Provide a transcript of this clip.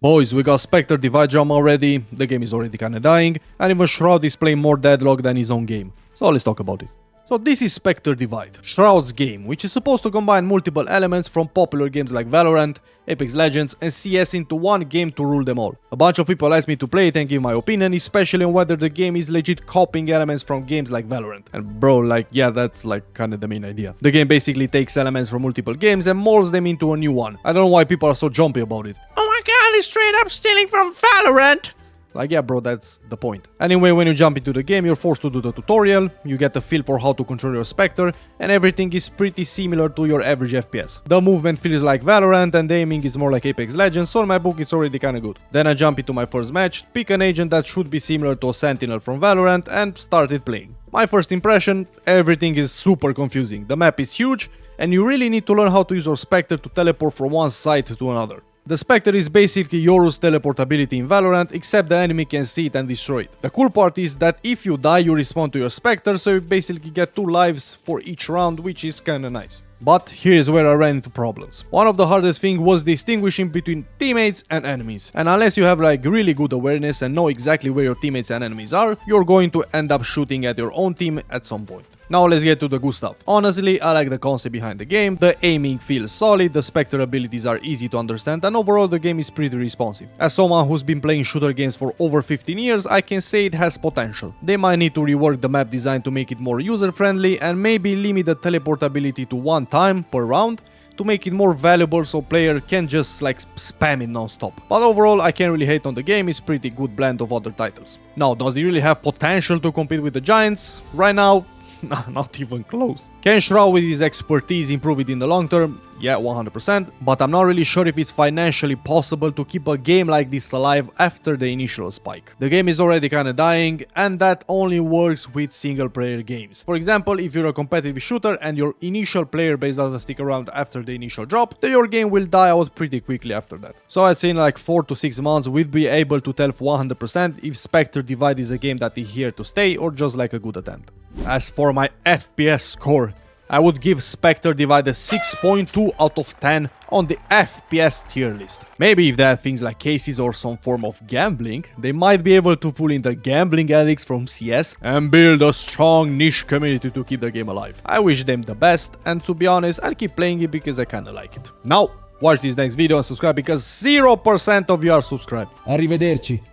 Boys, we got Spectre Divide jump already, the game is already kinda dying, and even Shroud is playing more deadlock than his own game. So let's talk about it. So this is Spectre Divide, Shroud's game, which is supposed to combine multiple elements from popular games like Valorant, Apex Legends and CS into one game to rule them all. A bunch of people asked me to play it and give my opinion, especially on whether the game is legit copying elements from games like Valorant. And bro, like, yeah, that's like kinda the main idea. The game basically takes elements from multiple games and molds them into a new one. I don't know why people are so jumpy about it. Oh my god, he's straight up stealing from Valorant! Like, yeah, bro, that's the point. Anyway, when you jump into the game, you're forced to do the tutorial, you get a feel for how to control your Spectre, and everything is pretty similar to your average FPS. The movement feels like Valorant, and the aiming is more like Apex Legends, so in my book it's already kinda good. Then I jump into my first match, pick an agent that should be similar to a Sentinel from Valorant, and started playing. My first impression, everything is super confusing. The map is huge, and you really need to learn how to use your Spectre to teleport from one side to another. The Spectre is basically Yoru's teleportability in Valorant, except the enemy can see it and destroy it. The cool part is that if you die, you respawn to your Spectre, so you basically get 2 lives for each round, which is kinda nice. But here's where I ran into problems. One of the hardest things was distinguishing between teammates and enemies. And unless you have like really good awareness and know exactly where your teammates and enemies are, you're going to end up shooting at your own team at some point. Now let's get to the good stuff. Honestly, I like the concept behind the game, the aiming feels solid, the Spectre abilities are easy to understand, and overall the game is pretty responsive. As someone who's been playing shooter games for over 15 years, I can say it has potential. They might need to rework the map design to make it more user-friendly and maybe limit the teleportability to 1 time per round to make it more valuable so player can just like spam it non-stop. But overall, I can't really hate on the game, it's pretty good blend of other titles. Now, does it really have potential to compete with the giants? Right now, not even close. Can Shroud with his expertise improve it in the long term? Yeah, 100%, but I'm not really sure if it's financially possible to keep a game like this alive after the initial spike. The game is already kinda dying, and that only works with single player games. For example, if you're a competitive shooter and your initial player base doesn't stick around after the initial drop, then your game will die out pretty quickly after that. So I'd say in like 4 to 6 months we'd be able to tell 100% if Spectre Divide is a game that is here to stay or just like a good attempt. As for my FPS score, I would give Spectre Divide a 6.2 out of 10 on the FPS tier list. Maybe if they had things like cases or some form of gambling, they might be able to pull in the gambling addicts from CS and build a strong niche community to keep the game alive. I wish them the best, and to be honest, I'll keep playing it because I kinda like it. Now, watch this next video and subscribe because 0% of you are subscribed. Arrivederci.